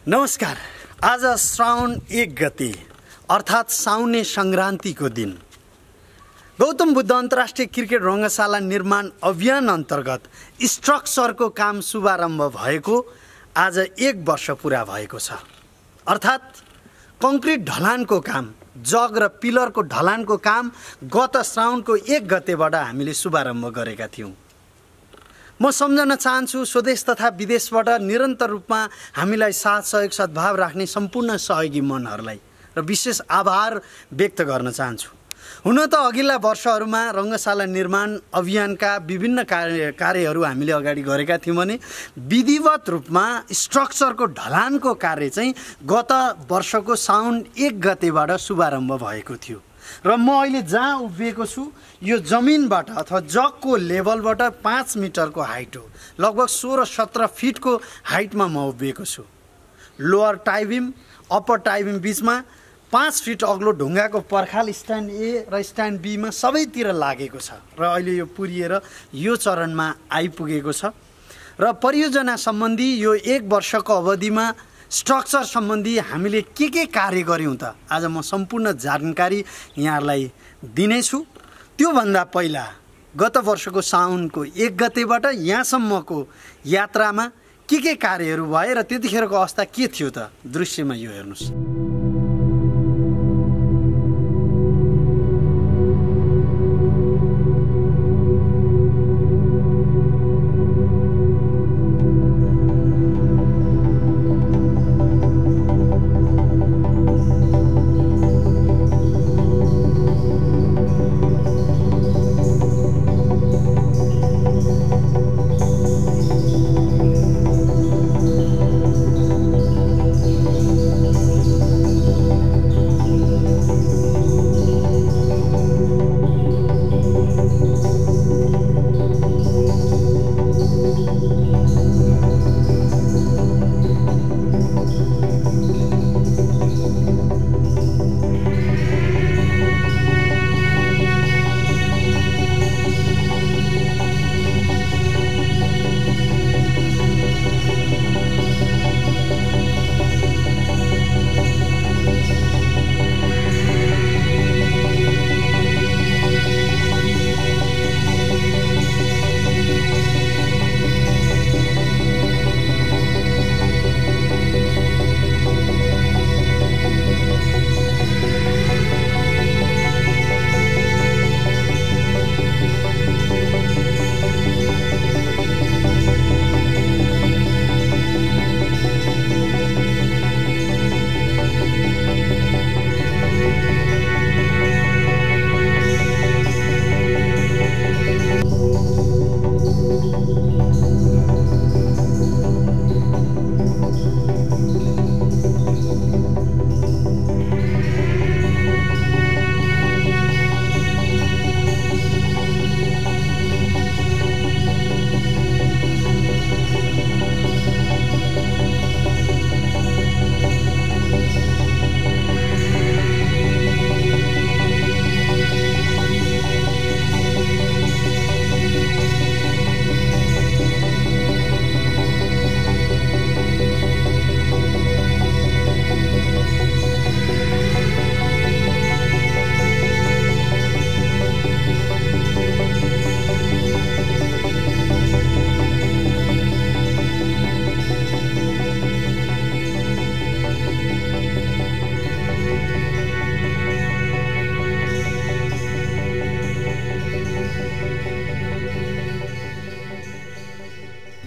नमस्कार। आज श्रावण 1 गते अर्थात् साउने संक्रान्तिको दिन गौतम बुद्ध अन्तर्राष्ट्रिय क्रिकेट रङ्गशाला निर्माण अभियान अन्तर्गत स्ट्रक्चरको काम शुभारम्भ भएको आज 1 वर्ष पुरा भएको छ। अर्थात् कङ्क्रिट ढलानको काम, जग र पिलरको ढलानको काम गत श्रावणको 1 गतेबाट हामीले शुभारम्भ गरेका थियौँ। म सम्झन चाहन्छु स्वदेश तथा विदेशबाट निरन्तर रूपमा हामीलाई साथ सहयोग सद्भाव राख्ने सम्पूर्ण सहयोगी मनहरूलाई र विशेष आभार व्यक्त गर्न चाहन्छु। हुन त अघिल्ला वर्षहरूमा रङ्गशाला निर्माण अभियानका विभिन्न कार्यहरू हामीले अगाडि गरेका थियौँ भने विधिवत रूपमा स्ट्रक्चरको ढलानको कार्य चाहिँ गत वर्षको साउन 1 गतेबाट शुभारम्भ भएको थियो। र म अहिले जहाँ उभिएको छु यो जमिनबाट अथवा जगको लेभलबाट 5 मिटरको हाइट हो। लगभग 16-17 फिटको हाइटमा म उभिएको छु। लोअर टाइबिम अप्पर टाइबिम बिचमा 5 फिट अग्लो ढुङ्गाको पर्खाल स्ट्यान्ड ए र स्ट्यान्ड बीमा सबैतिर लागेको छ र अहिले यो पुरिएर यो चरणमा आइपुगेको छ। र परियोजना सम्बन्धी यो 1 वर्षको अवधिमा स्ट्रक्चर सम्बन्धी हामीले के कार्य गऱ्यौँ त आज म सम्पूर्ण जानकारी यहाँहरूलाई दिनेछु। त्योभन्दा पहिला गत वर्षको साउनको 1 गतेबाट यहाँसम्मको यात्रामा के कार्यहरू भए र त्यतिखेरको अवस्था के थियो त दृश्यमा यो हेर्नुहोस्।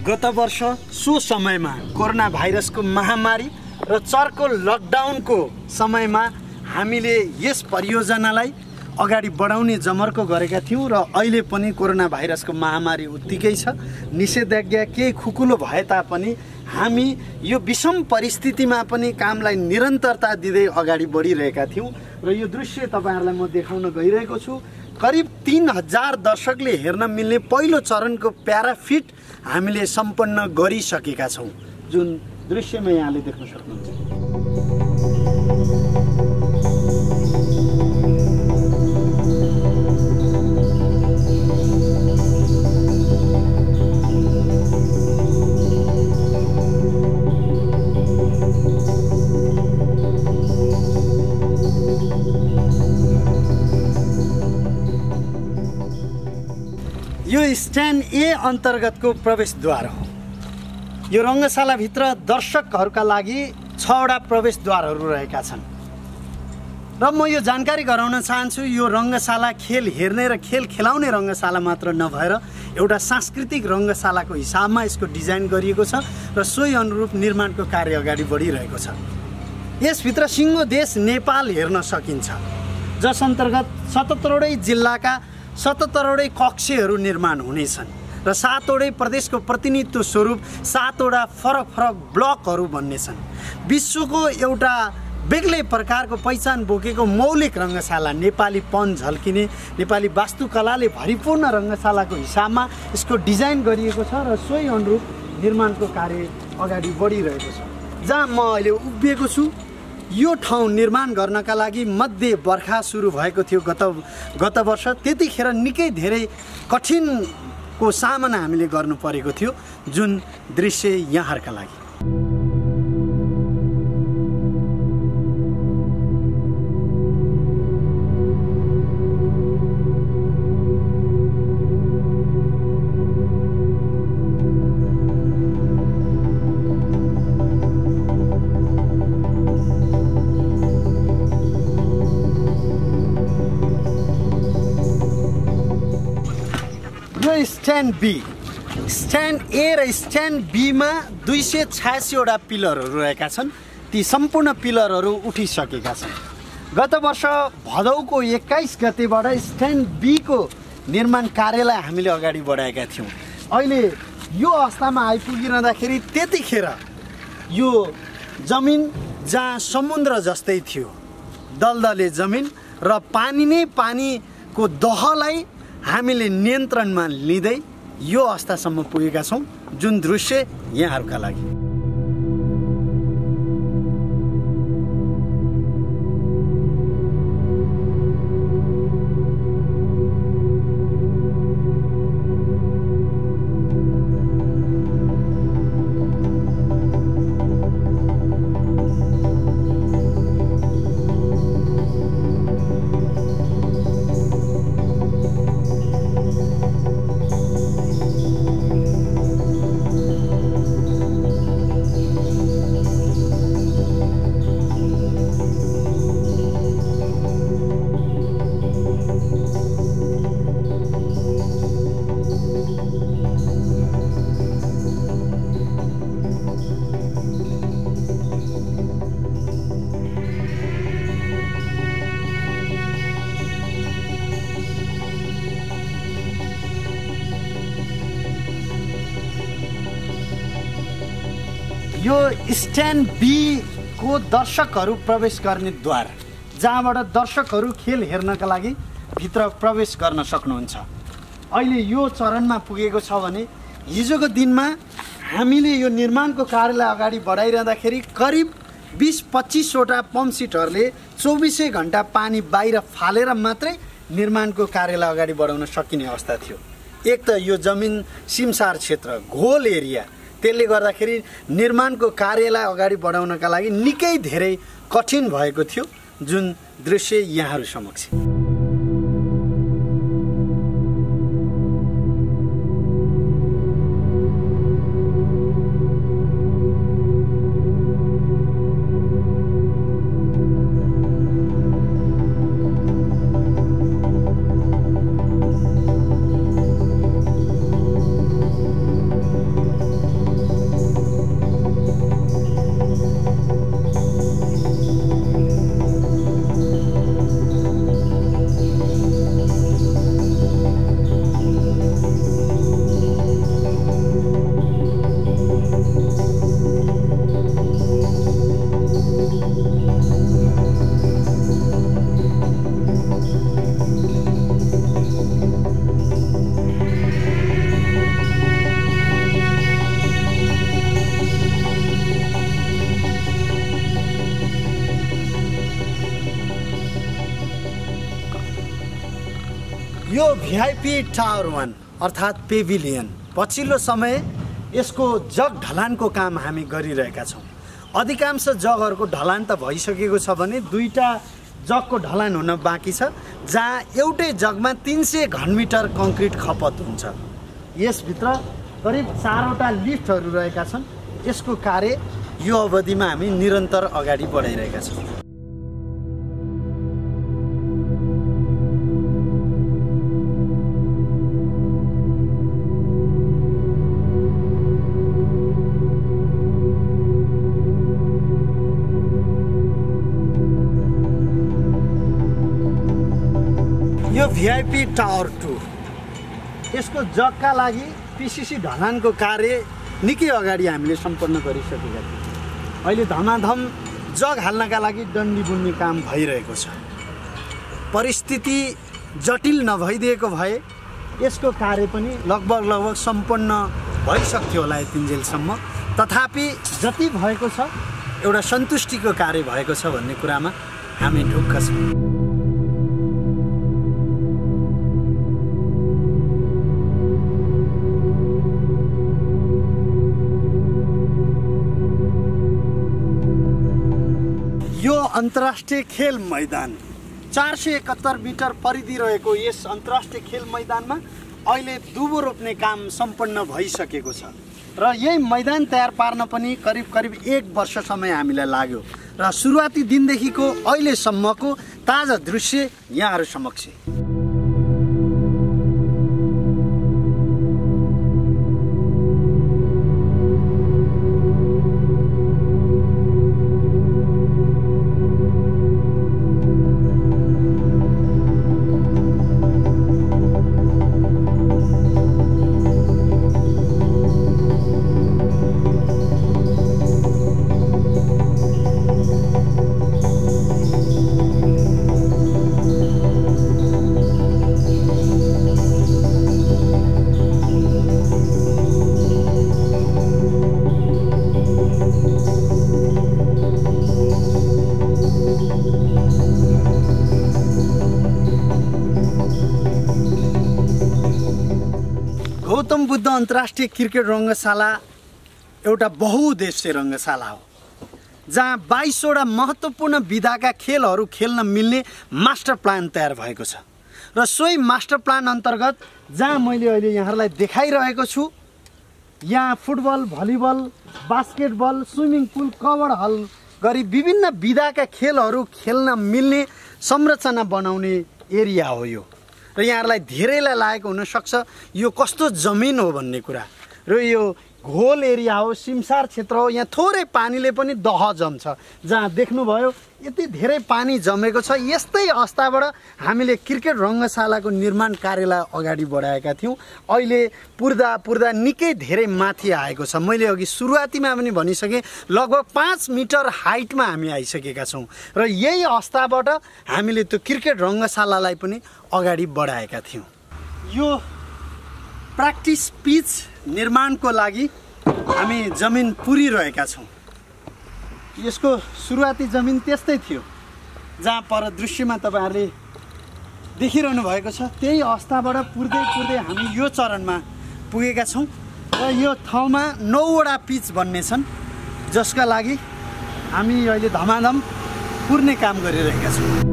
गत वर्ष सो समयमा कोरोना भाइरसको महामारी र चर्को लकडाउनको समयमा हामीले यस परियोजनालाई अगाडि बढाउने जमर्को गरेका थियौँ र अहिले पनि कोरोना भाइरसको महामारी उत्तिकै छ। निषेधाज्ञा केही खुकुलो भए तापनि हामी यो विषम परिस्थितिमा पनि कामलाई निरन्तरता दिँदै अगाडि बढिरहेका थियौँ र यो दृश्य तपाईहरुलाई म देखाउन गइरहेको छु। करिब 3000 दर्शकले हेर्न मिल्ने पहिलो चरणको प्याराफिट हामीले सम्पन्न गरिसकेका छौं, जुन दृश्यमा यहाँले देख्न सक्नुहुन्छ। यो स्ट्यान्ड ए अन्तर्गतको प्रवेशद्वार हो। यो रङ्गशालाभित्र दर्शकहरूका लागि 6वटा प्रवेशद्वारहरू रहेका छन् र म यो जानकारी गराउन चाहन्छु यो रङ्गशाला खेल हेर्ने र खेल खेलाउने रङ्गशाला मात्र नभएर एउटा सांस्कृतिक रङ्गशालाको हिसाबमा यसको डिजाइन गरिएको छ र सोही अनुरूप निर्माणको कार्य अगाडि बढिरहेको छ। यसभित्र सिङ्गो देश नेपाल हेर्न सकिन्छ, जस अन्तर्गत 77वटै जिल्लाका 77वटै कक्षहरू निर्माण हुनेछन् र 7वटै प्रदेशको प्रतिनिधित्व स्वरूप 7वटा फरक फरक ब्लकहरू बन्नेछन्। विश्वको एउटा बेग्लै प्रकारको पहिचान बोकेको मौलिक रङ्गशाला, नेपालीपन झल्किने, नेपाली वास्तुकलाले भरिपूर्ण रङ्गशालाको हिसाबमा यसको डिजाइन गरिएको छ र सोही अनुरूप निर्माणको कार्य अगाडि बढिरहेको छ। जहाँ म अहिले उभिएको छु यो ठाउँ निर्माण गर्नका लागि मध्य बर्खा सुरु भएको थियो गत वर्ष। त्यतिखेर निकै धेरै कठिनको सामना हामीले गर्नु परेको थियो, जुन दृश्य यहाँहरूका लागि। स्ट्यान्ड बी, स्ट्यान्ड ए र स्ट्यान्ड बीमा 286वटा पिलरहरू रहेका छन्। ती सम्पूर्ण पिलरहरू उठिसकेका छन्। गत वर्ष भदौको 21 गतेबाट स्ट्यान्ड बीको निर्माण कार्यलाई हामीले अगाडि बढाएका थियौँ। अहिले यो अवस्थामा आइपुगिरहँदाखेरि त्यतिखेर यो जमिन जहाँ समुद्र जस्तै थियो, दलदले जमिन र पानी नै पानीको दहलाई हामीले नियन्त्रणमा लिँदै यो अवस्थासम्म पुगेका छौँ, जुन दृश्य यहाँहरूका लागि। यो स्ट्यान्ड बी को दर्शकहरू प्रवेश गर्ने द्वार, जहाँबाट दर्शकहरू खेल हेर्नका लागि भित्र प्रवेश गर्न सक्नुहुन्छ। अहिले यो चरणमा पुगेको छ भने हिजोको दिनमा हामीले यो निर्माणको कार्यलाई अगाडि बढाइरहँदाखेरि करिब 20-25वटा पम्प सिटहरूले 24 घण्टा पानी बाहिर फालेर मात्रै निर्माणको कार्यलाई अगाडि बढाउन सकिने अवस्था थियो। एक त यो जमिन सिमसार क्षेत्र घोल एरिया, त्यसले गर्दाखेरि निर्माणको कार्यलाई अगाडि बढाउनका लागि निकै धेरै कठिन भएको थियो, जुन दृश्य यहाँहरू समक्ष। यो भिआइपी टावर 1 अर्थात् पेभिलियन पछिल्लो समय यसको जग ढलानको काम हामी गरिरहेका छौँ। अधिकांश जगहरूको ढलान त भइसकेको छ भने दुईटा जगको ढलान हुन बाँकी छ, जहाँ एउटै जगमा 300 घनमिटर कङ्क्रिट खपत हुन्छ। यसभित्र करिब 4वटा लिफ्टहरू रहेका छन्। यसको कार्य यो अवधिमा हामी निरन्तर अगाडि बढाइरहेका छौँ। यो भिआइपी टावर 2 यसको जगका लागि पिसिसी ढलानको कार्य निकै अगाडि हामीले सम्पन्न गरिसकेका थियौँ। अहिले धमाधम जग हाल्नका लागि डन्डी बुन्ने काम भइरहेको छ। परिस्थिति जटिल नभइदिएको भए यसको कार्य पनि लगभग सम्पन्न भइसक्थ्यो होला यतिन्जेलसम्म। तथापि जति भएको छ एउटा सन्तुष्टिको कार्य भएको छ भन्ने कुरामा हामी ढुक्क छौँ। यो अन्तर्राष्ट्रिय खेल मैदान 471 मिटर परिधि रहेको यस अन्तर्राष्ट्रिय खेल मैदानमा अहिले दुबो रोप्ने काम सम्पन्न भइसकेको छ र यही मैदान तयार पार्न पनि करिब 1 वर्ष समय हामीलाई लाग्यो र सुरुवाती दिनदेखिको अहिलेसम्मको ताजा दृश्य यहाँहरू समक्ष। गौतम बुद्ध अन्तर्राष्ट्रिय क्रिकेट रङ्गशाला एउटा बहुउद्देश्य रङ्गशाला हो, जहाँ 22वटा महत्त्वपूर्ण विधाका खेलहरू खेल्न मिल्ने मास्टर प्लान तयार भएको छ र सोही मास्टर प्लान अन्तर्गत जहाँ मैले अहिले यहाँहरूलाई देखाइरहेको छु, यहाँ football, volleyball, basketball, swimming pool, cover hall गरी विभिन्न विधाका खेलहरू खेल्न मिल्ने संरचना बनाउने एरिया हो यो। र यहाँहरूलाई धेरैलाई लागेको हुनसक्छ यो कस्तो जमिन हो भन्ने कुरा, र यो घोल एरिया हो, सिमसार क्षेत्र हो। यहाँ थोरै पानीले पनि दह जम्छ, जहाँ देख्नुभयो यति धेरै पानी जमेको छ। यस्तै अवस्थाबाट हामीले क्रिकेट रङ्गशालाको निर्माण कार्यलाई अगाडि बढाएका थियौँ। अहिले पुर्दा निकै धेरै माथि आएको छ। मैले अघि सुरुवातीमा पनि भनिसकेँ, लगभग 5 मिटर हाइटमा हामी आइसकेका छौँ र यही अवस्थाबाट हामीले त्यो क्रिकेट रङ्गशालालाई पनि अगाडि बढाएका थियौँ। यो प्र्याक्टिस पिच निर्माणको लागि हामी जमिन पुरिरहेका छौँ। यसको सुरुवाती जमिन त्यस्तै थियो, जहाँ पर दृश्यमा तपाईँहरूले देखिरहनु भएको छ। त्यही अवस्थाबाट पुर्दै हामी यो चरणमा पुगेका छौँ र यो ठाउँमा 9वटा पिच बन्ने छन्, जसका लागि हामी अहिले धमाधम पुर्ने काम गरिरहेका छौँ।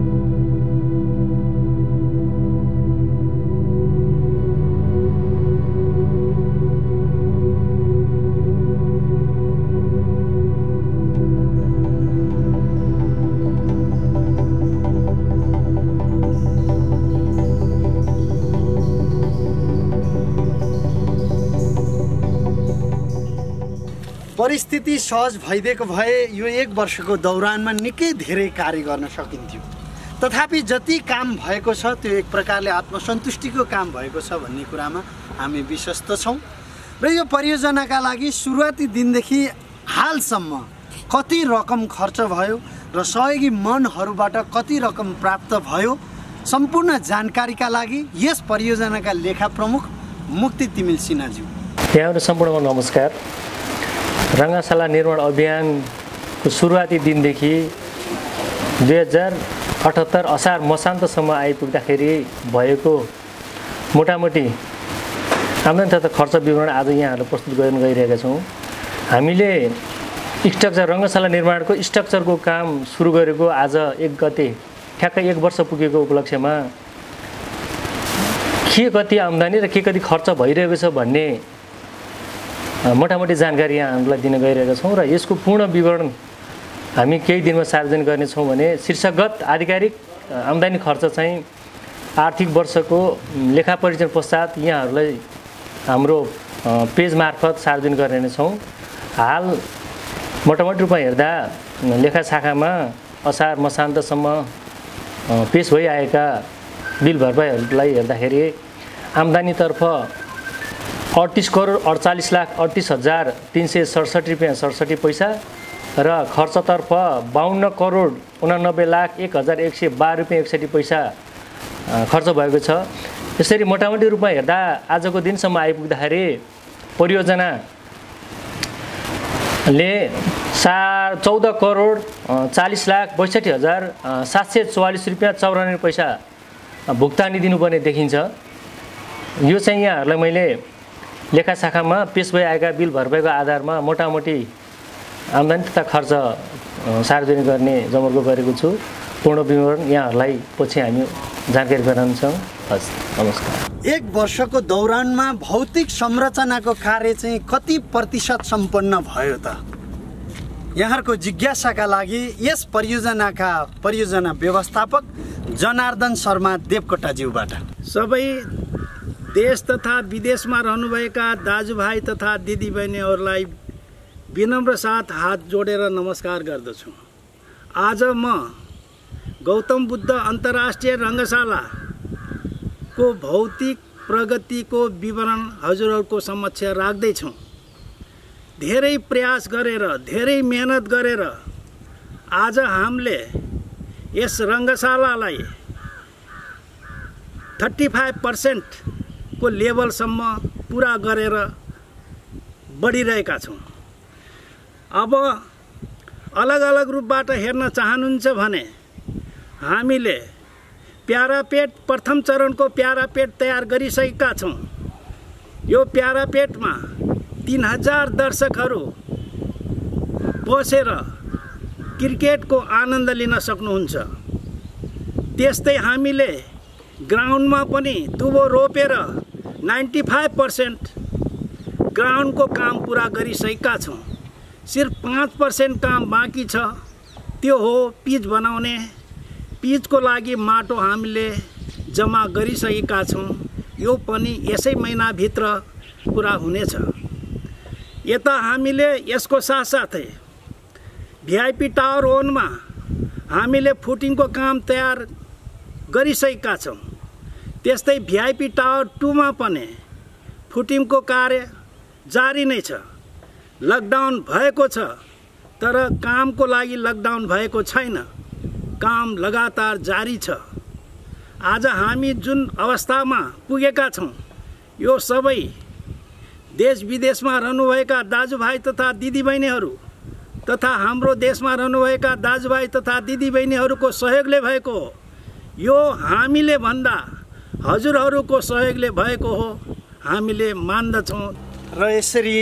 परिस्थिति सहज भइदिएको भए यो 1 वर्षको दौरानमा निकै धेरै कार्य गर्न सकिन्थ्यो। तथापि जति काम भएको छ त्यो एक प्रकारले आत्मसन्तुष्टिको काम भएको छ भन्ने कुरामा हामी विश्वस्त छौँ। र यो परियोजनाका लागि सुरुवाती दिनदेखि हालसम्म कति रकम खर्च भयो र सहयोगी मनहरूबाट कति रकम प्राप्त भयो, सम्पूर्ण जानकारीका लागि यस परियोजनाका लेखा प्रमुख मुक्ति तिमिल सिन्हाज्यू। यहाँहरू सम्पूर्णको नमस्कार। रङ्गशाला निर्माण अभियानको सुरुवाती दिनदेखि 2078 असार मसान्तसम्म आइपुग्दाखेरि भएको मोटामोटी आम्दानी तथा खर्च विवरण आज यहाँहरूलाई प्रस्तुत गर्न गइरहेका छौँ। हामीले स्ट्रक्चर रङ्गशाला निर्माणको स्ट्रक्चरको काम सुरु गरेको आज 1 गते ठ्याक्कै 1 वर्ष पुगेको उपलक्ष्यमा के कति आम्दानी र के कति खर्च भइरहेको छ भन्ने मोटामोटी जानकारी यहाँहरूलाई दिन गइरहेका छौँ र यसको पूर्ण विवरण हामी केही दिनमा सार्वजनिक गर्नेछौँ भने शीर्षगत आधिकारिक आम्दानी खर्च चाहिँ आर्थिक वर्षको लेखा परीक्षण पश्चात यहाँहरूलाई हाम्रो पेज मार्फत सार्वजनिक गर्ने नै छौँ। हाल मोटामोटी रूपमा हेर्दा लेखा शाखामा असार मसान्तसम्म पेश भइआएका बिल भरपाईहरूलाई हेर्दाखेरि आम्दानीतर्फ 38,48,38,367 रुपियाँ 67 पैसा र खर्चतर्फ 52,89,01,112 रुपियाँ 61 पैसा खर्च भएको छ। यसरी मोटामोटी रूपमा हेर्दा आजको दिनसम्म आइपुग्दाखेरि परियोजनाले 14,40,62,744 रुपियाँ 94 पैसा भुक्तानी दिनुपर्ने देखिन्छ। यो चाहिँ यहाँहरूलाई मैले लेखा शाखामा पेश भइआएका बिल भरपाईको आधारमा मोटामोटी आम्दानी तथा खर्च सार्वजनिक गर्ने जमर्को गरेको छु। पूर्ण विवरण यहाँहरूलाई पछि हामी जानकारी गराउँछौँ। हस्, नमस्कार। 1 वर्षको दौरानमा भौतिक संरचनाको कार्य चाहिँ कति प्रतिशत सम्पन्न भयो त? यहाँहरूको जिज्ञासाका लागि यस परियोजनाका परियोजना व्यवस्थापक जनार्दन शर्मा देवकोटाज्यूबाट सबै देश तथा विदेशमा रहनुभएका दाजुभाइ तथा दिदीबहिनीहरूलाई विनम्र साथ हात जोडेर नमस्कार गर्दछु। आज म गौतम बुद्ध अन्तर्राष्ट्रिय रङ्गशालाको भौतिक प्रगतिको विवरण हजुरहरूको समक्ष राख्दैछौँ। धेरै प्रयास गरेर, धेरै मेहनत गरेर आज हामीले यस रङ्गशालालाई 35% को लेभलसम्म पुरा गरेर बढिरहेका छौँ। अब अलग अलग रूपबाट हेर्न चाहनुहुन्छ भने हामीले प्यारापेट प्रथम चरणको प्यारापेट तयार गरिसकेका छौँ। यो प्यारापेटमा 3000 दर्शकहरू बसेर क्रिकेटको आनन्द लिन सक्नुहुन्छ। त्यस्तै हामीले ग्राउन्डमा पनि दुबो रोपेर 95% ग्राउन्डको काम पुरा गरिसकेका छौँ। सिर्फ 5% काम बाँकी छ, त्यो हो पिच बनाउने। पिचको लागि माटो हामीले जम्मा गरिसकेका छौँ। यो पनि यसै महिनाभित्र पुरा हुनेछ। यता हामीले यसको साथसाथै भिआइपी टावर 1 मा हामीले फुटिङको काम तयार गरिसकेका छौँ। त्यस्तै भिआइपी टावर 2 मा पनि फुटिङको कार्य जारी नै छ। लकडाउन भएको छ, तर कामको लागि लकडाउन भएको छैन। काम लगातार जारी छ। आज हामी जुन अवस्थामा पुगेका छौँ, यो सबै देश विदेशमा रहनुभएका दाजुभाइ तथा दिदीबहिनीहरू तथा हाम्रो देशमा रहनुभएका दाजुभाइ तथा दिदीबहिनीहरूको सहयोगले भएको हो। यो हामीले भन्दा हजुरहरूको सहयोगले भएको हो, हामीले मान्दछौँ। र यसरी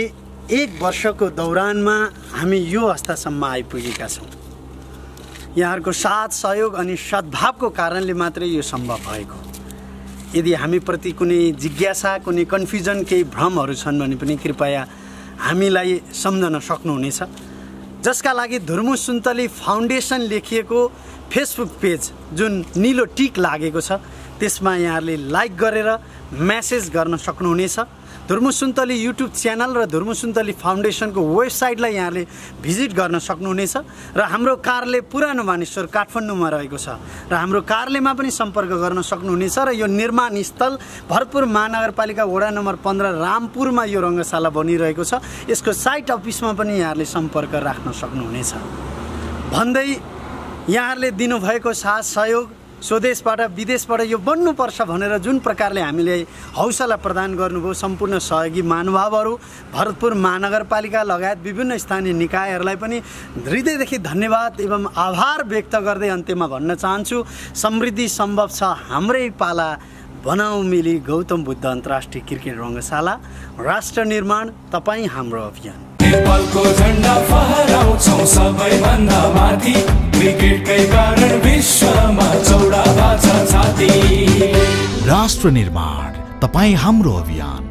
1 वर्षको दौरानमा हामी यो अवस्थासम्म आइपुगेका छौँ। यहाँहरूको साथ सहयोग अनि सद्भावको कारणले मात्रै यो सम्भव भएको। यदि हामीप्रति कुनै जिज्ञासा, कुनै कन्फ्युजन, केही भ्रमहरू छन् भने पनि कृपया हामीलाई सम्झन सक्नुहुनेछ। जसका लागि धुर्मु सुन्तली फाउन्डेसन लेखिएको फेसबुक पेज जुन निलो टिक लागेको छ, त्यसमा यहाँहरूले लाइक गरेर मेसेज गर्न सक्नुहुनेछ। धुर्मु सुन्तली युट्युब च्यानल र धुर्मु सुन्तली फाउन्डेसनको वेबसाइटलाई यहाँले भिजिट गर्न सक्नुहुनेछ। र हाम्रो कार्यालय पुरानो मानेश्वर काठमाडौँमा रहेको छ र हाम्रो कार्यालयमा पनि सम्पर्क गर्न सक्नुहुनेछ। र यो निर्माण स्थल भरतपुर महानगरपालिका वडा नम्बर 15 रामपुरमा यो रङ्गशाला बनिरहेको छ। यसको साइट अफिसमा पनि यहाँले सम्पर्क राख्न सक्नुहुनेछ। भन्दै यहाँहरूले दिनुभएको साथ सहयोग, स्वदेशबाट विदेशबाट यो बन्नुपर्छ भनेर जुन प्रकारले हामीले हौसला प्रदान गर्नुभयो सम्पूर्ण सहयोगी महानुभावहरू, भरतपुर महानगरपालिका लगायत विभिन्न स्थानीय निकायहरूलाई पनि हृदयदेखि धन्यवाद एवं आभार व्यक्त गर्दै अन्त्यमा भन्न चाहन्छु, समृद्धि सम्भव छ, हाम्रै पाला, बनाऊ मिली गौतम बुद्ध अन्तर्राष्ट्रिय क्रिकेट रङ्गशाला, राष्ट्र निर्माण तपाईँ हाम्रो अभियान। नेपालको झन्डा फहराउँछौँ सबैभन्दा माथि, क्रिकेटकै कारण विश्वमा चौडा भाछ छाती। राष्ट्र निर्माण तपाईं हाम्रो अभियान।